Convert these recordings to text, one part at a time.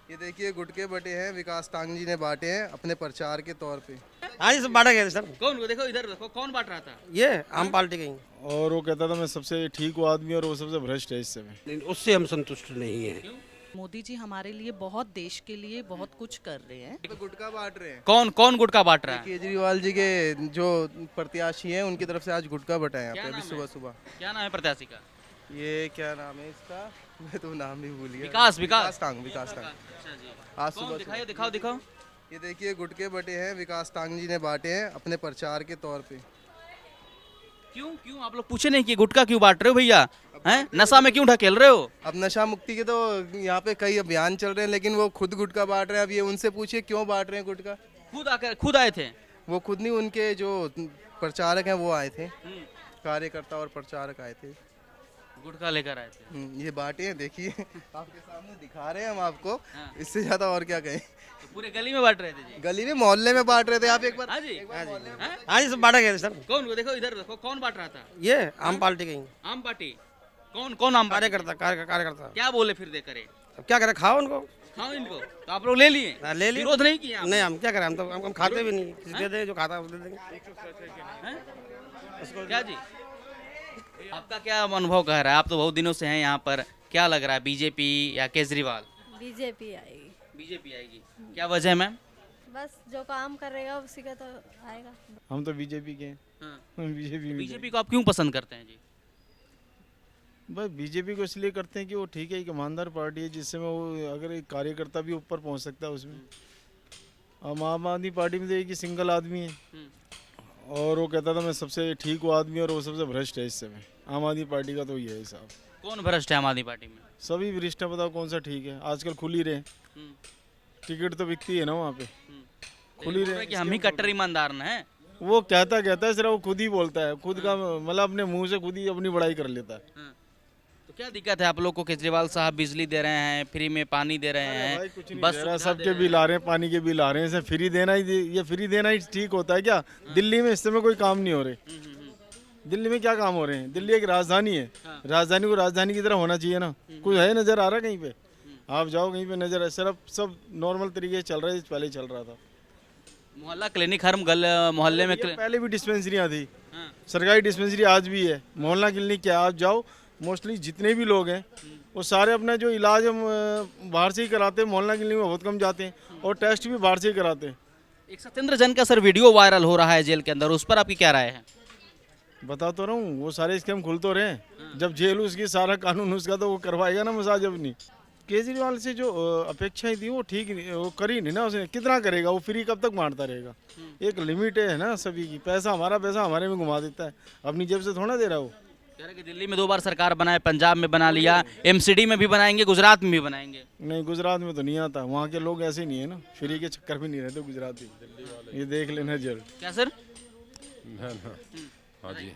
ये देखिए गुटके बटे हैं, विकास टांग जी ने बांटे हैं अपने प्रचार के तौर पे। हाँ जी, सब बांटा गया था सर। कौन देखो इधर देखो कौन बांट रहा था? ये आम पार्टी गई। और वो कहता था मैं सबसे ठीक हूँ आदमी और वो सबसे भ्रष्ट है इस समय। नहीं, उससे हम संतुष्ट नहीं हैं। मोदी जी हमारे लिए बहुत देश के लिए बहुत कुछ कर रहे हैं। तो गुटका बांट रहे हैं। कौन कौन गुटखा बांट रहा है? केजरीवाल जी के जो प्रत्याशी हैं उनकी तरफ से आज गुटका बटा है यहाँ क्या पे अभी नाम सुबह है? सुबह। क्या नाम है प्रत्याशी का? ये क्या नाम है इसका? मैं तो नाम भी भूल गया। विकास विकास टांग। अच्छा जी। आज कौन सुबह दिखाइए, सुबह। दिखाओ दिखाओ। ये देखिए गुटके बटे हैं, विकास टांग जी ने बांटे हैं अपने प्रचार के तौर पे। क्यों क्यों आप लोग पूछे नहीं कि गुटखा क्यों बांट रहे हो भैया? हैं नशा में क्यों ढकेल रहे हो? अब नशा मुक्ति के तो यहाँ पे कई अभियान चल रहे हैं, लेकिन वो खुद गुटखा बांट रहे हैं। अब ये उनसे पूछिए क्यों बांट रहे हैं गुटखा। खुद आए थे? वो खुद नहीं, उनके जो प्रचारक हैं वो आए थे, कार्यकर्ता और प्रचारक आए थे। गुटखा लेकर आए थे। ये बांटे हैं, देखिए आपके सामने दिखा रहे हैं हम आपको। हाँ। इससे ज्यादा और क्या कहें। तो पूरे गली में बांट रहे थे जी? गली में मोहल्ले में बांट रहे थे। आप एक बार हाँ जी। हैं? हाँ जी, सब बांटा गया था सर। कौन देखो इधर देखो कौन बांट रहा था? ये आम पार्टी गई। आम पार्टी। कौन कौन आम पार्टी? कार्यकर्ता। क्या बोले फिर दे करे? अब क्या करें, खाओ उनको। खाओ इनको। तो आप लोग ले लिए? हाँ, ले लिए। विरोध नहीं किया? नहीं, हम क्या करें, हम खाते भी नहीं। किसी दे दे जो खाता है उसको दे देंगे। हैं? क्या जी? आपका क्या अनुभव कह रहा है? आप तो बहुत दिनों से हैं यहाँ पर, क्या लग रहा है बीजेपी या केजरीवाल? बीजेपी आएगी। बीजेपी आएगी। क्या वजह है मैम? बस जो काम करेगा उसी का तो आएगा। हम तो बीजेपी के हैं। हाँ। हम बीजेपी में बीजेपी को आप क्यों पसंद करते हैं जी? बस बीजेपी को इसलिए करते हैं कि वो ठीक है, एक ईमानदार पार्टी है जिससे में वो अगर एक कार्यकर्ता भी ऊपर पहुंच सकता है उसमें। हम आम आदमी पार्टी में तो एक ही सिंगल आदमी है और वो कहता था मैं सबसे ठीक हूँ आदमी और वो सबसे भ्रष्ट है इस समय। आम आदमी पार्टी का तो ये है हिसाब। कौन भ्रष्ट है आम आदमी पार्टी में? सभी वरिष्ठ हैं, बताओ कौन सा ठीक है। आजकल खुल ही रहे, टिकट तो बिकती है ना वहाँ पे। खुल ही बोल रहे रहे कि हम ही कट्टर ईमानदार न हैं। वो कहता है सिर्फ वो खुद ही बोलता है, खुद का मतलब अपने मुंह से खुद ही अपनी बड़ाई कर लेता है। तो क्या दिक्कत है आप लोग को? केजरीवाल साहब बिजली दे रहे हैं, फ्री में पानी दे रहे हैं, भाई कुछ नहीं बस दे रहा, सुविधा सबके बिल आ रहे हैं, पानी के बिल आ रहे हैं। इसे फ्री देना ही, ये फ्री देना ही ठीक होता है क्या? दिल्ली में इस समय कोई काम नहीं हो रहे। दिल्ली में क्या काम हो रहे हैं? दिल्ली एक राजधानी है, राजधानी को राजधानी की तरह होना चाहिए ना। कुछ है नजर आ रहा कहीं पे? आप जाओ कहीं पे नजर है? सिर्फ सब नॉर्मल तरीके से चल रहा है, पहले चल रहा था। मोहल्ला क्लिनिक हर मोहल्ले में ये पहले भी डिस्पेंसरियाँ थी, सरकारी डिस्पेंसरी आज भी है। मोहल्ला क्लिनिक क्या, आप जाओ मोस्टली जितने भी लोग हैं वो सारे अपना जो इलाज हम बाहर से ही कराते हैं। मोहल्ला क्लिनिक में बहुत कम जाते हैं और टेस्ट भी बाहर से ही कराते हैं। एक सत्येंद्र जैन का सर वीडियो वायरल हो रहा है जेल के अंदर, उस पर आपकी क्या राय है? बता तो रहा हूँ, वो सारे स्कैम खुल तो रहे हैं। जब जेल उसकी सारा कानून उसका तो वो करवाएगा ना मसाज अपनी। केजरीवाल से जो अपेक्षाएं थी वो ठीक नहीं, वो करी नहीं ना उसने। कितना करेगा वो? फ्री कब तक बांटता रहेगा? एक लिमिट है ना सभी की। पैसा हमारे में घुमा देता है, अपनी जेब से थोड़ा दे रहा है वो। कह रहे कि दिल्ली में 2 बार सरकार बनाए, पंजाब में बना लिया, एमसीडी में भी बनाएंगे, गुजरात में भी बनाएंगे। नहीं, गुजरात में तो नहीं आता, वहाँ के लोग ऐसे नहीं है ना, फ्री के चक्कर में नहीं रहते गुजराती। ये देख लेना जल्द। क्या सर? हाँ जी।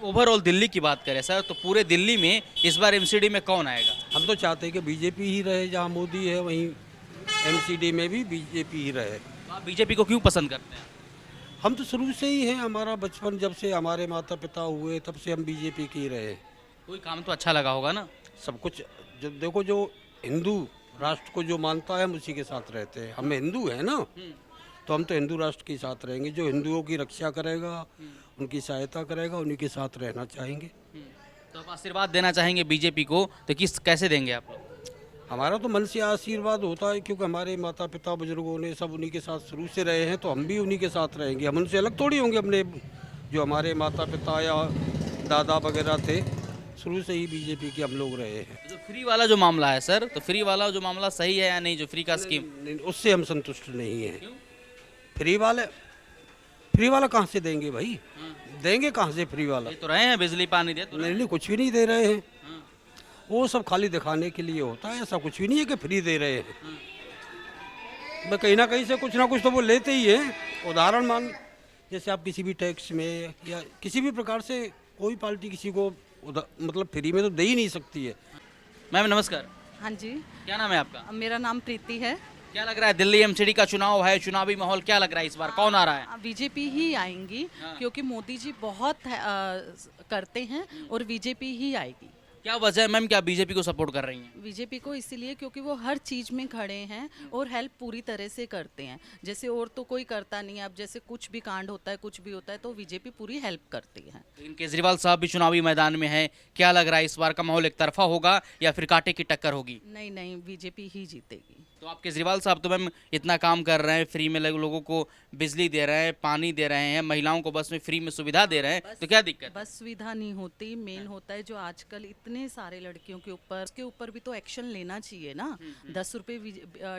ओवरऑल दिल्ली की बात करें सर, तो पूरे दिल्ली में इस बार एमसीडी में कौन आएगा? हम तो चाहते हैं कि बीजेपी ही रहे, जहाँ मोदी है वहीं एमसीडी में भी बीजेपी ही रहे। तो आप बीजेपी को क्यों पसंद करते हैं? हम तो शुरू से ही हैं, हमारा बचपन जब से हमारे माता पिता हुए तब से हम बीजेपी की रहे। कोई काम तो अच्छा लगा होगा ना? सब कुछ जो देखो, जो हिंदू राष्ट्र को जो मानता है हम उसी के साथ रहते हैं। हम हिंदू हैं ना, तो हम तो हिंदू राष्ट्र के साथ रहेंगे। जो हिंदुओं की रक्षा करेगा, उनकी सहायता करेगा, उन्हीं के साथ रहना चाहेंगे। तो आप आशीर्वाद देना चाहेंगे बीजेपी को, तो कैसे देंगे आप लोग? हमारा तो मन से आशीर्वाद होता है, क्योंकि हमारे माता पिता बुजुर्गों ने सब उन्हीं के साथ शुरू से रहे हैं, तो हम भी उन्हीं के साथ रहेंगे। हम उनसे अलग थोड़ी होंगे। अपने जो हमारे माता पिता या दादा वगैरह थे, शुरू से ही बीजेपी के हम लोग रहे हैं। जो फ्री वाला जो मामला है सर, तो फ्री वाला जो मामला सही है या नहीं, जो फ्री का स्कीम? नहीं, उससे हम संतुष्ट नहीं हैं। फ्री वाला कहाँ से देंगे भाई? देंगे कहाँ से फ्री वाला? दे तो रहे हैं, बिजली पानी दे तो रहे हैं। नहीं, कुछ भी नहीं दे रहे हैं। वो सब खाली दिखाने के लिए होता है, ऐसा कुछ भी नहीं है कि फ्री दे रहे हैं। मैं कहीं ना कहीं से कुछ ना कुछ तो वो लेते ही हैं। उदाहरण मान, जैसे आप किसी भी टैक्स में या किसी भी प्रकार से कोई पार्टी किसी को मतलब फ्री में तो दे ही नहीं सकती है। मैम नमस्कार, हाँ जी, क्या नाम है आपका? मेरा नाम प्रीति है। क्या लग रहा है, दिल्ली एमसीडी का चुनाव है, चुनावी माहौल क्या लग रहा है इस बार, कौन आ रहा है? बीजेपी ही आएंगी, क्योंकि मोदी जी बहुत करते हैं और बीजेपी ही आएगी। क्या वजह है मैम, क्या बीजेपी को सपोर्ट कर रही हैं? बीजेपी को इसीलिए क्योंकि वो हर चीज़ में खड़े हैं और हेल्प पूरी तरह से करते हैं। जैसे और तो कोई करता नहीं है, अब जैसे कुछ भी कांड होता है, कुछ भी होता है तो बीजेपी पूरी हेल्प करती है। लेकिन केजरीवाल साहब भी चुनावी मैदान में हैं, क्या लग रहा है इस बार का माहौल एक तरफा होगा या फिर कांटे की टक्कर होगी? नहीं नहीं, बीजेपी ही जीतेगी। तो आप केजरीवाल साहब तो मैम इतना काम कर रहे हैं, फ्री में लोगों को बिजली दे रहे हैं, पानी दे रहे हैं, महिलाओं को बस में फ्री में सुविधा दे रहे हैं, तो क्या दिक्कत है? बस सुविधा नहीं होती, मेन होता है जो आजकल इतने सारे लड़कियों के ऊपर, उसके ऊपर भी तो एक्शन लेना चाहिए ना। 10 रुपए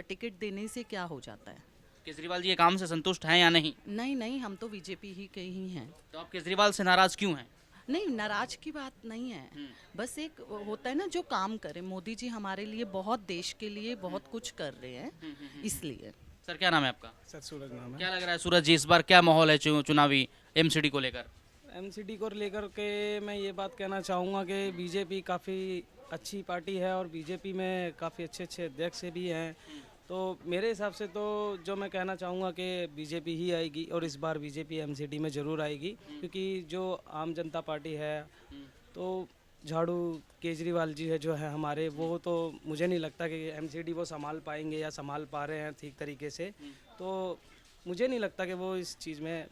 टिकट देने से क्या हो जाता है? केजरीवाल जी ये काम से संतुष्ट हैं या नहीं? नहीं नहीं, हम तो बीजेपी ही के ही हैं। तो आप केजरीवाल से नाराज क्यों हैं? नहीं, नाराज की बात नहीं है, बस एक होता है ना जो काम करे। मोदी जी हमारे लिए बहुत, देश के लिए बहुत कुछ कर रहे हैं, इसलिए। सर क्या नाम है आपका? सर सूरज नाम है। क्या लग रहा है सूरज जी, इस बार क्या माहौल है चुनावी एमसीडी को लेकर? एमसीडी को लेकर के मैं ये बात कहना चाहूँगा कि बीजेपी काफ़ी अच्छी पार्टी है और बीजेपी में काफ़ी अच्छे अच्छे अध्यक्ष भी हैं। तो मेरे हिसाब से तो जो मैं कहना चाहूँगा कि बीजेपी ही आएगी और इस बार बीजेपी एमसीडी में ज़रूर आएगी, क्योंकि जो आम जनता पार्टी है तो झाड़ू केजरीवाल जी है जो है हमारे, वो तो मुझे नहीं लगता कि एमसीडी वो संभाल पाएंगे या संभाल पा रहे हैं ठीक तरीके से। तो मुझे नहीं लगता कि वो इस चीज़ में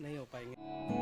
नहीं हो पाएंगे।